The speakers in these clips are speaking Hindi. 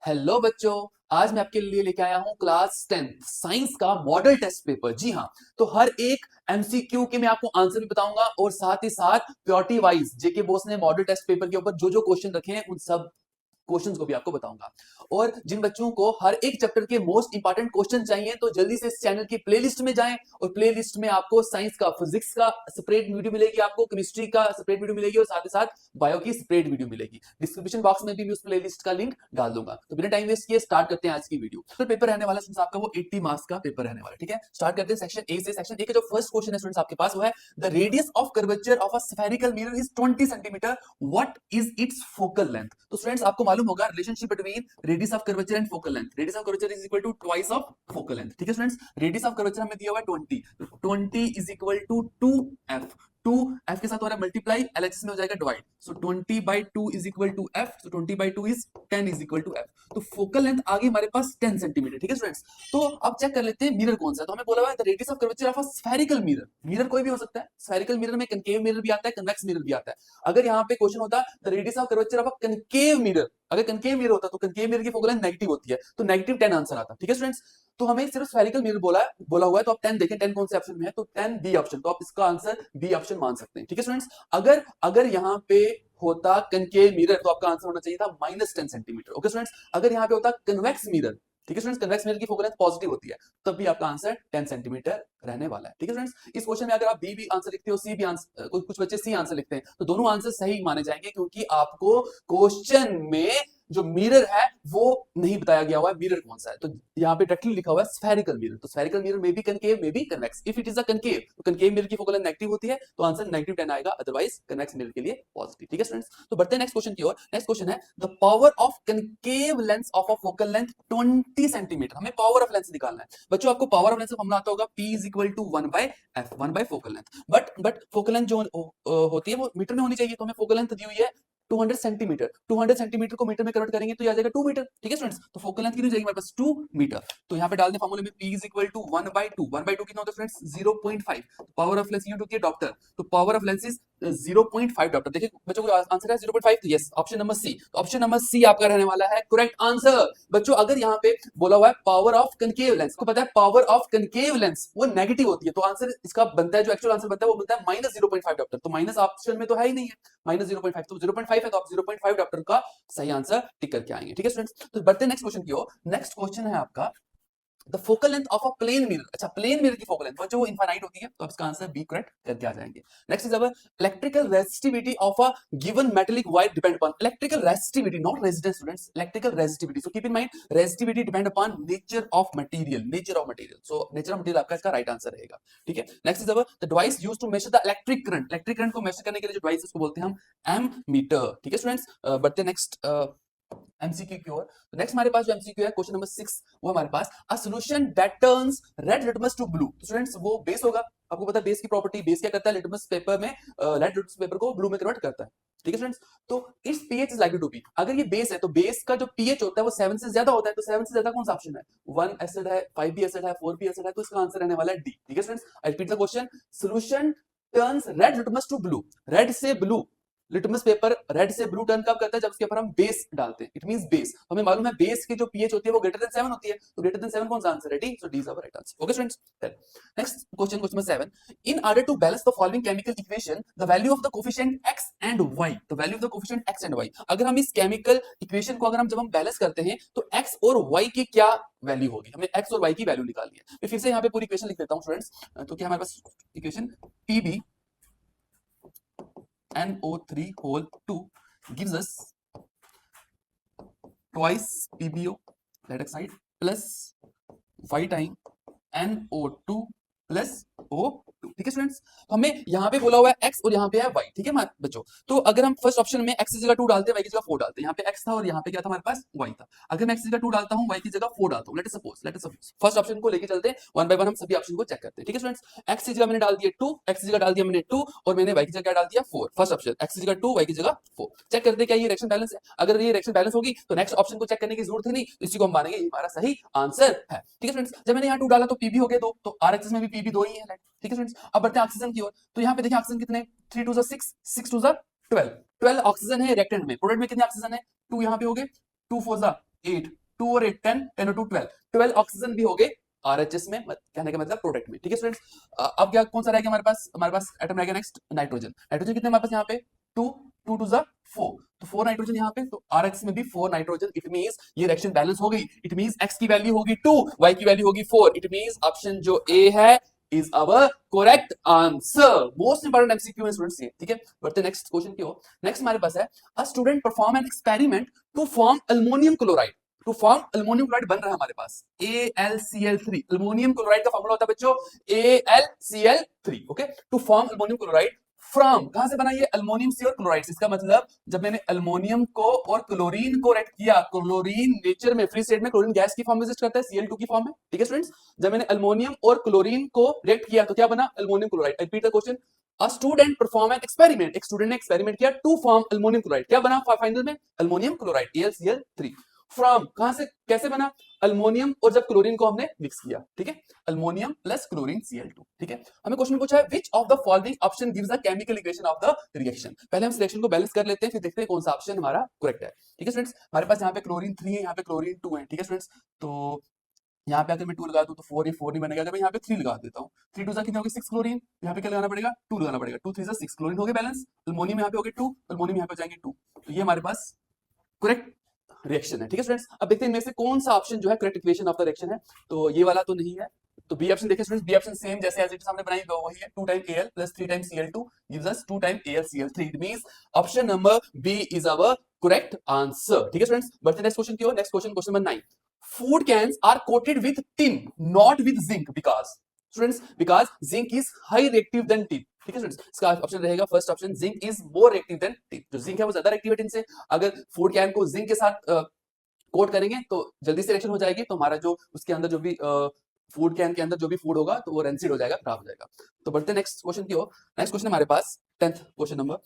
हेलो बच्चों। आज मैं आपके लिए लेके आया हूं क्लास 10 साइंस का मॉडल टेस्ट पेपर। जी हाँ, तो हर एक एमसीक्यू के मैं आपको आंसर भी बताऊंगा और साथ ही साथ प्योरिटी वाइज जेके बोस ने मॉडल टेस्ट पेपर के ऊपर जो जो क्वेश्चन रखे हैं उन सब क्वेश्चंस को भी आपको बताऊंगा। और जिन बच्चों को हर एक चैप्टर के मोस्ट इंपॉर्टेंट क्वेश्चन चाहिए तो जल्दी से इस चैनल की प्लेलिस्ट में जाएं और प्लेलिस्ट में आपको साइंस का, फिजिक्स का सेपरेट वीडियो मिलेगी, आपको केमिस्ट्री का सेपरेट वीडियो मिलेगी और साथ ही साथ बायो की सेपरेट वीडियो मिलेगी। डिस्क्रिप्शन बॉक्स में भी मैं उस प्लेलिस्ट का लिंक डाल दूंगा। तो बिना टाइम वेस्ट किए स्टार्ट करते हैं आज की वीडियो। तो पेपर रहने वाला स्टूडेंट्स आपका वो 80 मार्क्स का पेपर रहने वाला है। ठीक है, स्टार्ट करते हैं सेक्शन ए से। सेक्शन ए का जो फर्स्ट क्वेश्चन है स्टूडेंट्स आपके पास वो है the radius of curvature of a spherical mirror is 20 centimetre, what is its focal length. तो स्टूडेंट्स आपको मालूम होगा relationship between radius of curvature and focal length. Radius of curvature is equal to twice of focal length. ठीक है स्टूडेंट्स, रेडियस ऑफ कर्वेचर हमें दिया हुआ है 20, तो 20 is equal to 2f। 2f के साथ हो रहा है मल्टीप्लाई, एलएचएस में हो जाएगा divide, so 20/2 is equal to f, so 20/2 is 10 is equal to f। तो फोकल लेंथ आ गई हमारे पास 10 सेंटीमीटर। ठीक है स्टूडेंट्स, तो अब चेक कर लेते हैं मिरर कौन सा है। तो हमें बोला हुआ है the radius of curvature of a spherical mirror. Mirror कोई भी हो सकता है, स्फेरिकल मिरर में कनकेव मिरर भी आता है, कन्वेक्स मिरर भी आता है। अगर यहाँ पे क्वेश्चन होता the radius of curvature of a concave mirror, अगर कनकेव मिरर होता तो कनकेव मिरर की फोकल लेंथ नेगेटिव होती है, तो नेगेटिव 10 आंसर आता। ठीक है स्टूडेंट्स, तो हमें सिर्फ स्फेरिकल मिरर बोला हुआ है, तो आप 10 देखें, 10 कौन से ऑप्शन में है, तो 10 बी ऑप्शन, तो आप इसका आंसर बी ऑप्शन मान सकते हैं। ठीक है स्टूडेंट्स, अगर अगर यहाँ पे होता कनकेव मिरर तो आपका आंसर होना चाहिए था -10 सेंटीमीटर। ओके स्टूडेंट्स, अगर यहाँ पे होता कन्वेक्स मिरर, ठीक है स्टूडेंट्स, कन्वेक्स मिरर की फोकल लेंथ पॉजिटिव होती है, तब भी आपका आंसर 10 सेंटीमीटर रहने वाला है। ठीक है स्टूडेंट्स, इस क्वेश्चन में अगर आप बी भी आंसर लिखते हो, सी भी आंसर, कुछ बच्चे सी आंसर लिखते हैं, तो दोनों आंसर सही माने जाएंगे, क्योंकि आपको क्वेश्चन में जो मिरर है वो नहीं बताया गया हुआ है मिरर कौन सा है। तो यहाँ पे डायरेक्टली लिखा हुआ है स्फेरिकल मिरर, तो स्फेरिकल मिरर में भी कनकेव में भी convex. If it is a concave, तो कनकेव मिरर की फोकल लेंथ नेगेटिव होती है, तो आंसर -10 आएगा, अदरवाइज कन्वेक्स मिरर के लिए पॉजिटिव। ठीक है स्टूडेंट्स, तो बढ़ते हैं नेक्स्ट क्वेश्चन की ओर। नेक्स्ट क्वेश्चन है the power of concave lens of a focal length 20 centimetre. हमें पावर ऑफ लेंस निकालना है बच्चों। आपको पावर ऑफ लेंस का फॉर्मूला आता होगा P is equal to 1/f, 1 focal length. But focal length जो होती है वो मीटर में होनी चाहिए, तो हमें फोकल लेंथ दी हुई है 200 सेंटीमीटर। 200 सेंटीमीटर को मीटर में कन्वर्ट करेंगे तो ये आ जाएगा 2 मीटर। ठीक है स्टूडेंट्स, तो फोकल लेंथ कितनी हो जाएगी हमारे पास 2 मीटर। तो यहाँ पे डाल दें फार्मूले में P इज इक्वल टू 1/2। 1/2 कितना होता है students 0.5। Power of lens unit होती है डॉप्टर, तो power of lens is 0.5 Doppler. देखिए बच्चों को आंसर है 0.5, तो यस ऑप्शन नंबर सी। तो ऑप्शन नंबर सी आपका रहने वाला है करेक्ट आंसर। बच्चों अगर यहाँ पे बोला हुआ है पावर ऑफ कनकेव लेंस, को पता है पावर ऑफ कनकेव लेंस वो नेगेटिव होती है, तो आंसर इसका बनता है, जो एक्चुअल आंसर बनता है वो बनता है -0.5 डॉप्टर। तो माइनस ऑप्शन में तो है ही नहीं है, -0.5, तो 0.5 है, तो आप 0.5 डॉप्टर का सही आंसर टिक करके आएंगे। ठीक है स्टूडेंट्स, तो बढ़ते हैं नेक्स्ट क्वेश्चन की ओर। नेक्स्ट क्वेश्चन है आपका the focal length of a plane mirror. अच्छा, प्लेन मिरर की फोकल लेंथ जो इनफाइनाइट होती है, तो आप इसका आंसर बी करेक्ट करके आ जाएंगे। Next is our electrical resistivity of a given metallic wire depend upon. Electrical resistivity, not resistance students, electrical resistivity, so keep in mind resistivity depend upon nature of material, nature of material, so nature of material आपका इसका राइट आंसर रहेगा। ठीक है, next is our the device used to measure the electric current. Electric current को मेजर करने के लिए जो डिवाइस उसको बोलते हैं हम एमीटर। ठीक है स्टूडेंट्स, बढ़ते नेक्स्ट एमसीक्यू की ओर। तो नेक्स्ट हमारे पास जो एमसीक्यू है क्वेश्चन नंबर 6, वो हमारे पास a solution that turns red litmus to blue. तो स्टूडेंट्स वो बेस होगा, आपको पता है बेस की प्रॉपर्टी, बेस क्या करता है लिटमस पेपर में, रेड लिटमस पेपर को ब्लू में कन्वर्ट करता है। ठीक है स्टूडेंट्स, तो इस pH is likely to be, अगर ये बेस है तो बेस का जो पीएच होता है वो 7 से ज्यादा होता है, तो 7 से ज्यादा कौन सा ऑप्शन है, 1 एसिड है, 5 भी एसिड है, 4 भी एसिड है, तो इसका आंसर रहने वाला है डी। ठीक है students, I repeat the question, solution turns red litmus to blue, red से ब्लू, लिटमस पेपर रेड से ब्लू टर्न कब करता है, जब उसके ऊपर हम बेस डालते हैं, इट मींस बेस। हमें मालूम है बेस की जो पीएच होती है वो ग्रेटर देन 7 होती है, तो ग्रेटर देन 7 कौन सा आंसर है, D, so D is our right answer. Okay students, next question, question number 7, in order to balance the following chemical equation the value of the coefficient x and y। The value of the coefficient x and y, अगर हम इस केमिकल इक्वेशन को जब हम बैलेंस करते हैं तो x और y की क्या वैल्यू होगी, हमें x और y की वैल्यू निकालनी है। मैं फिर से यहाँ पे पूरी इक्वेशन लिख देता हूँ स्टूडेंट्स। तो क्या हमारे पास equation Pb NO3 whole 2 gives us twice PbO that side plus y time NO2 plus O2। ठीक है स्टूडेंट्स, तो हमें यहाँ पे बोला हुआ है x और यहाँ पे है y। ठीक है बच्चों, तो अगर हम फर्स्ट ऑप्शन में x की जगह 2 डालते हैं, y की जगह 4 डालते हैं, यहाँ पे x था और यहाँ पे क्या था हमारे पास y था। अगर मैं x की जगह 2 डालता हूँ, y की जगह 4 डालता हूँ, let us suppose first option को लेके चलते हैं, वन बाय वन हम सभी ऑप्शन को चेक करते हैं। ठीक है स्टूडेंट्स, x की जगह मैंने डाल दिया 2, x की जगह डाल दिया मैंने 2 और मैंने y की जगह डाल दिया 4। फर्स्ट ऑप्शन x की जगह 2, y की जगह 4, चेक करते हैं क्या ये रिएक्शन बैलेंस है। अगर ये रिएक्शन बैलेंस होगी तो नेक्स्ट ऑप्शन को चेक करने की जरूरत ही नहीं, तो इसी को हम मानेंगे ये हमारा सही आंसर है। ठीक है स्टूडेंट्स, जब मैंने यहाँ 2 डाला तो Pb हो गया 2, तो RHS में भी Pb 2 ही है। ठीक है स्टूडेंट्स, अब बढ़ते हैं ऑक्सीजन की ओर। तो यहाँ पे देखिए ऑक्सीजन कितने, 3 2 6, 6 2 12, 12 ऑक्सीजन है रिएक्टेंट में। प्रोडक्ट में कितने ऑक्सीजन है, 2 यहाँ पे हो गए, 2 4 8, 2 और 8 10, 10 और 2 12, 12 ऑक्सीजन भी हो गए आरएचएस में, कहने का मतलब प्रोडक्ट में, ठीक है स्टूडेंट्स। अब क्या कौन सा रह गया हमारे पास एटम रह गया नेक्स्ट, नाइट्रोजन। नाइट्रोजन कितने हमारे पास यहाँ पे 2, 2 टू जा 4, तो 4 नाइट्रोजन यहाँ पे, तो आरएचएस में भी 4 नाइट्रोजन। इट मींस ये रिएक्शन बैलेंस हो गई। इट मींस x की वैल्यू होगी 2, y की वैल्यू होगी 4। इट मींस ऑप्शन जो ए है is our correct answer। Most important MCQ है स्टूडेंट्स ये, ठीक है। बढ़ते नेक्स्ट क्वेश्चन की ओर। नेक्स्ट हमारे पास है a student perform an experiment to form aluminium chloride. To form aluminium chloride बन रहा है हमारे पास AlCl3। अल्मोनियम क्लोराइड का फार्मूला होता है बच्चों AlCl3, okay. To form aluminium chloride from, कहां से बना ये अल्मोनियम सी और क्लोराइड। इसका मतलब जब मैंने अल्मोनियम को और क्लोरीन को रिएक्ट किया, क्लोरीन नेचर में फ्री स्टेट में क्लोरीन गैस की फॉर्म में एग्जिस्ट करता है, Cl2 की फॉर्म में, ठीक है स्टूडेंट्स। जब मैंने अल्मोनियम और क्लोरीन को रिएक्ट किया तो क्या बना aluminium chloride. Repeat the question. A student perform an experiment, एक स्टूडेंट ने एक्सपेरिमेंट किया टू फॉर्म अल्मोनियम क्लोराइड, क्या बना फाइनल में अल्मोनियम क्लोराइड AlCl3। फ्रॉम कहां से कैसे बना अल्मोनियम और जब क्लोरीन को हमने मिक्स किया, ठीक है, अल्मोनियम प्लस क्लोरीन Cl2, ठीक है। हमें क्वेश्चन पूछा है which of the following option gives the chemical equation of the reaction. पहले हम सिलेक्शन को बैलेंस कर लेते हैं, फिर देखते हैं कौन सा ऑप्शन हमारा करेक्ट है, ठीक है स्टूडेंट्स। हमारे पास यहाँ पे क्लोरीन 3 है, यहाँ पे क्लोरीन 2 है, ठीक है स्टूडेंट्स। तो यहाँ पे अगर मैं 2 लगा दूं तो 4 ये 4 नहीं बनेगा। अगर मैं यहाँ पे 3 लगा देता हूँ, 3 2 कितने हो गए 6 क्लोरीन, यहाँ पे क्या लगाना पड़ेगा 2 लगाना पड़ेगा, 2 3 6 क्लोरीन हो गए बैलेंस। अल्मोनियम यहाँ पे हो गए 2, अल्मोनियम यहाँ पे जाएंगे 2, तो ये हमारे पास करेक्ट रिएक्शन है, ठीक है स्टूडेंट्स। अब देखते हैं इनमें से कौन सा ऑप्शन जो है correct equation of the reaction है। तो ये वाला तो नहीं है, तो बी ऑप्शन देखिए स्टूडेंट्स, बी ऑप्शन सेम जैसे एज इट हमने बनाई वही है, 2 time Al plus 3 time Cl2 gives us 2 time AlCl3। It means option number B is our correct answer, ठीक है स्टूडेंट्स। बढ़ते नेक्स्ट क्वेश्चन की ओर। Next question, question number 9। Food cans are coated with tin not with zinc because, students because zinc is high reactive than tin, ठीक है स्टूडेंट्स। इसका ऑप्शन रहेगा first option, zinc is more reactive than tin. जो जिंक है वो ज्यादा रिएक्टिव है टिन से। अगर फूड कैन को जिंक के साथ कोट करेंगे तो जल्दी से रिएक्शन हो जाएगी, तो हमारा जो उसके अंदर जो भी फूड कैन के अंदर जो भी फूड होगा तो वो रेंसिड हो जाएगा, खराब हो जाएगा। तो बढ़ते नेक्स्ट क्वेश्चन की ओर। नेक्स्ट क्वेश्चन हमारे पास 10th question number,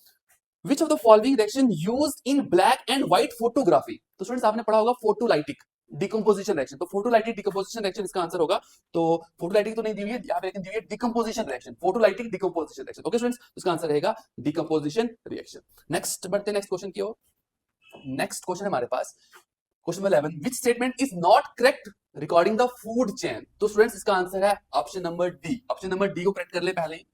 which of the following reaction used in black and white photography. तो स्टूडेंट्स आपने पढ़ा होगा फोटोलाइटिक डिकम्पोजिशन रिएक्शन, तो फोटोलाइटिक डिकम्पोजिशन रिएक्शन इसका आंसर होगा। तो फोटोलाइटिक तो नहीं दी हुई है यहाँ पे, लेकिन दी हुई है decomposition reaction, photolytic decomposition reaction, okay students, इसका आंसर रहेगा डिकम्पोजिशन रिएक्शन। नेक्स्ट बढ़ते नेक्स्ट क्वेश्चन की ओर। नेक्स्ट क्वेश्चन हमारे पास question number 11, which statement is not correct regarding the food chain। तो स्टूडेंट्स इसका आंसर है option number D. Option number D को करेक्ट कर ले पहले ही।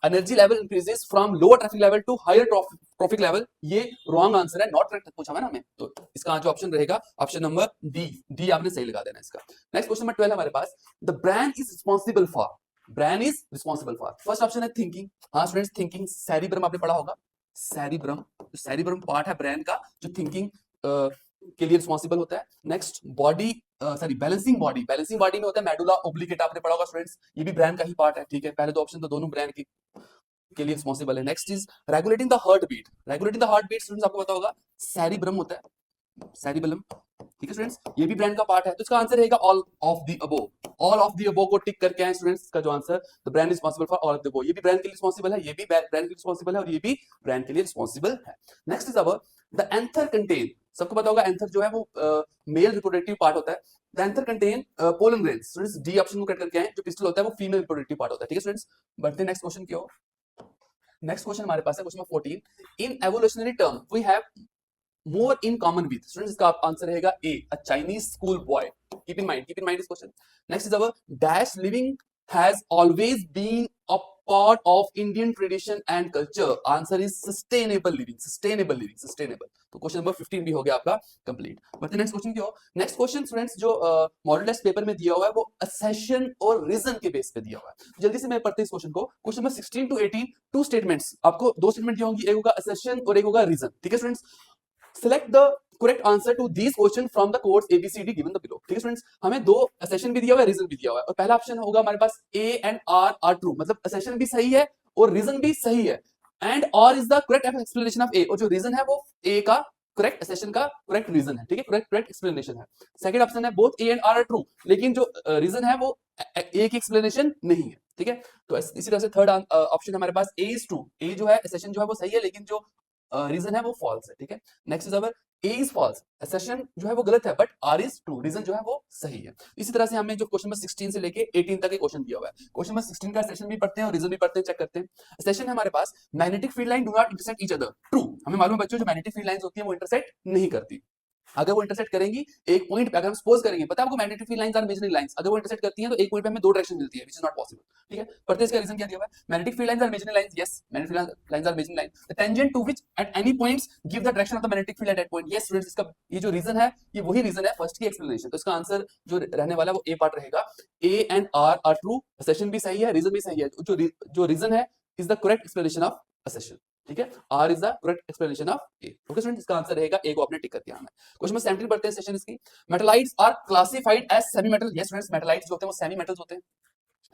Energy level increases from lower trophic level to higher trophic level, ये रॉन्ग आंसर है, नॉट करेक्ट पूछा है ना हमें, तो इसका जो ऑप्शन रहेगा ऑप्शन नंबर डी। डी आपने सही लगा देना इसका। नेक्स्ट क्वेश्चन नंबर 12 हमारे पास, the brain is responsible for, brain is responsible for, first option है थिंकिंग। हाँ स्टूडेंट्स, थिंकिंग सेरिब्रम आपने पढ़ा होगा, सेरिब्रम, सेरिब्रम पार्ट है ब्रेन का जो थिंकिंग के लिए रिस्पांसिबल होता है। Next body, sorry balancing body, balancing body में होता है मेडुला ओब्लिगेटा, आपने पढ़ा होगा स्टूडेंट्स, ये भी ब्रेन का ही पार्ट है, ठीक है। पहले दो ऑप्शन तो दोनों ब्रेन के लिए रिस्पांसिबल है। Next is regulating the heart beat, regulating the heart beat students आपको पता होगा सेरिब्रम होता है, सेरिबेलम, ठीक है स्टूडेंट्स, ये भी ब्रेन का पार्ट है। तो इसका आंसर रहेगा all of the above. All of the above को टिक करके आए स्टूडेंट्स, का जो answer the brain responsible for all of the above, ये भी ब्रेन के लिए रिस्पांसिबल है, ये भी ब्रेन के लिए रिस्पांसिबल है और ये भी ब्रेन के लिए रिस्पांसिबल है। Next is our the anther contain, सबको पता होगा एंथर जो है वो मेल रिप्रोडक्टिव पार्ट होता है। The anther contain pollen grains, students D option को कट करके आए, जो पिस्टल होता है वो फीमेल रिप्रोडक्टिव पार्ट होता है, ठीक है स्टूडेंट्स। बढ़ते हैं नेक्स्ट क्वेश्चन की ओर। नेक्स्ट क्वेश्चन हमारे पास है question number 14, in evolutionary term we have more in common with, students इसका आंसर रहेगा A, a Chinese school boy। keep in mind this question। next is our dash living has always been a part of Indian tradition and culture, answer is sustainable living, sustainable living, sustainable। तो क्वेश्चन नंबर 15 भी हो गया आपका कंप्लीट। बढ़ते नेक्स्ट क्वेश्चन की ओर। नेक्स्ट क्वेश्चन स्टूडेंट्स जो मॉडल टेस्ट पेपर में दिया हुआ है वो assertion और रीजन के बेस पे दिया हुआ है। जल्दी से मैं पढ़ते हैं इस क्वेश्चन को। Question number 16 to 18, two statements, आपको दो स्टेटमेंट दी होंगी, एक होगा assertion और एक होगा रीजन, ठीक है students. Select the correct answer to these questions from the codes ABCD given the below, ठीक है स्टूडेंट्स। हमें दो assertion भी दिया हुआ है, रीजन भी दिया हुआ है, और पहला ऑप्शन होगा हमारे पास A and R are true, मतलब assertion भी सही है और रीजन भी सही है, and R is the correct explanation of A, और जो रीजन है वो A का करेक्ट assertion का करेक्ट रीजन है, ठीक है, करेक्ट एक्सप्लेनेशन है। सेकंड ऑप्शन है both A and R are true, लेकिन जो रीजन है वो A की एक्सप्लेनेशन नहीं है, ठीक है। तो इसी तरह से थर्ड ऑप्शन हमारे पास A is true, A जो है assertion जो है वो सही है, लेकिन जो रीजन है वो फॉल्स है, ठीक है। Next is our A is false, assertion जो है वो गलत है, but R is true, reason जो है वो सही है। इसी तरह से हमें जो क्वेश्चन नंबर 16 से लेके 18 तक के क्वेश्चन दिया हुआ है, क्वेश्चन नंबर 16 का assertion भी पढ़ते हैं और रीजन भी पढ़ते हैं, चेक करते हैं। assertion है हमारे पास magnetic field line do not intersect each other, true, हमें मालूम है बच्चों जो मैग्नेटिक फील्ड लाइंस होती हैं वो इंटरसेक्ट नहीं करती। अगर वो इंटरसेक्ट करेंगी एक पॉइंट पे, अगर हम सपोज करेंगे, पता है आपको magnetic field lines are imaginary lines, अगर वो इंटरसेक्ट करती हैं तो एक पॉइंट पे हमें दो डायरेक्शन मिलती है, व्हिच इज नॉट पॉसिबल, ठीक है। पर इसका रीजन क्या दिया हुआ है, magnetic field lines are imaginary lines, yes magnetic field lines are imaginary line, the tangent to which at any points give the direction of the magnetic field at that point, yes students, इसका ये जो रीजन है ये वही रीजन है फर्स्ट की एक्सप्लेनेशन, तो इसका आंसर जो रहने वाला है वो ए पार्ट रहेगा, A and R are true, assertion भी सही है, रीजन भी सही है, जो रीजन है is the correct explanation of assertion, ठीक है, R is the correct explanation of A, okay student, इसका आंसर रहेगा ए को आपने टिक कर दिया है। क्वेश्चन नंबर 17 पढ़ते हैं सेशन इसकी, metalloids are classified as semi metal, yes students metalloids जो होते हैं वो सेमी मेटल्स होते हैं,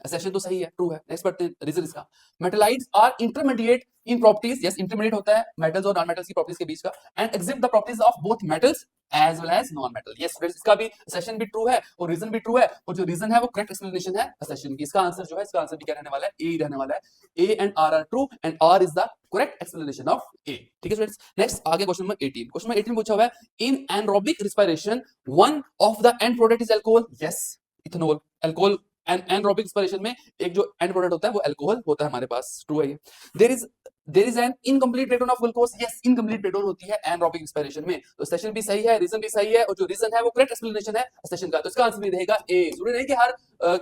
असेशन तो सही है, ट्रू है, नेक्स्ट पढ़ते हैं रीजन इसका, metalloids are intermediate in properties, yes intermediate होता है मेटल्स और नॉन मेटल्स की प्रॉपर्टीज के बीच का, and exhibit the properties of both metals as well as non metal, yes students, इसका भी सेशन भी ट्रू है और रीजन भी ट्रू है, और जो रीजन है वो करेक्ट एक्सप्लेनेशन है सेशन की, इसका आंसर जो है, इसका आंसर भी क्या रहने वाला है, ए रहने वाला है, A and R are true and R is the correct explanation of A, ठीक है स्टूडेंट्स। नेक्स्ट आगे क्वेश्चन नंबर 18, क्वेश्चन नंबर 18 पूछा हुआ है, in anaerobic respiration one of the end product is alcohol, yes ethanol, alcohol anaerobic respiration में एक जो एंड प्रोडक्ट होता है वो अल्कोहल होता है हमारे पास, ट्रू है ये। There is an incomplete breakdown of glucose, yes incomplete breakdown होती है एनरोबिक रिस्पिरेशन में, तो सेशन भी सही है, रीजन भी सही है, और जो रीजन है वो करेक्ट एक्सप्लेनेशन है सेशन का, तो इसका आंसर भी रहेगा ए, जरूरी नहीं कि हर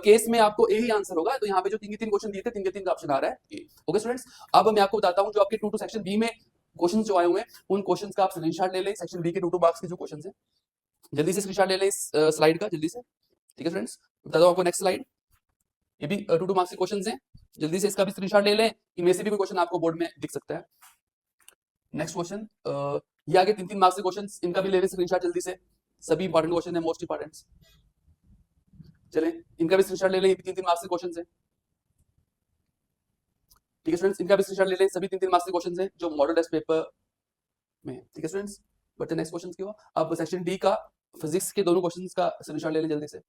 केस में आपको ए ही आंसर होगा, तो यहाँ पे जो तीन के तीन क्वेश्चन दिए थे, तीन के तीन का ऑप्शन आ रहा है ए, ओके स्टूडेंट्स। अब मैं आपको बताता हूँ जो आपके 2 सेक्शन बी में क्वेश्चन जो आए हुए हैं, उन क्वेश्चन का आप स्क्रीनशॉट ले लें, सेक्शन बी के 2 मार्क्स के जो क्वेश्चन है, जल्दी से स्क्रीनशॉट ले लें इस स्लाइड का, जल्दी से, ठीक है स्टूडेंट्स। बता दो आपको नेक्स्ट स्लाइड, ये भी 2 मार्क्स के क्वेश्चंस हैं, जल्दी से इसका भी स्क्रीनशॉट ले लें, इनमें से भी कोई क्वेश्चन आपको बोर्ड में दिख सकता है। नेक्स्ट क्वेश्चन, ये आगे 3 मार्क्स के क्वेश्चंस, इनका भी ले लें स्क्रीनशॉट जल्दी से, सभी इंपॉर्टेंट क्वेश्चन है, मोस्ट इंपॉर्टेंट, चलें इनका भी स्क्रीनशॉट ले लें, 3 मार्क्स के क्वेश्चंस हैं, ठीक है स्टूडेंट्स, इनका भी स्क्रीनशॉट ले लें, सभी 3 मार्क्स के क्वेश्चंस हैं जो मॉडल टेस्ट पेपर में, ठीक है स्टूडेंट्स। बट नेक्स्ट क्वेश्चन की ओर, अब सेक्शन डी का फिजिक्स के दोनों क्वेश्चंस का स्क्रीनशॉट ले लें जल्दी से,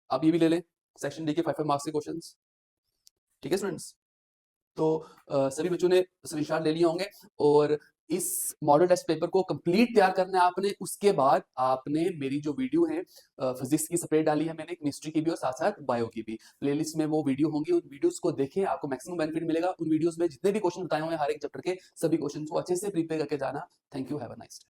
आप ये भी ले लें सेक्शन डी के 5 मार्क्स के क्वेश्चंस, ठीक है स्टूडेंट्स। तो सभी बच्चों ने स्क्रीनशॉट ले लिए होंगे, और इस मॉडल टेस्ट पेपर को कंप्लीट तैयार करना है आपने, उसके बाद आपने मेरी जो वीडियो है फिजिक्स की सेपरेट डाली है मैंने, केमिस्ट्री की भी और साथ साथ बायो की भी, प्लेलिस्ट में वो वीडियो होंगी, उन वीडियोस को देखें, आपको मैक्सिमम बेनिफिट मिलेगा, उन वीडियोस में जितने भी क्वेश्चन बताए हुए हैं हर एक चैप्टर के सभी क्वेश्चन को अच्छे से प्रिपेयर करके जाना। Thank you, have a nice day.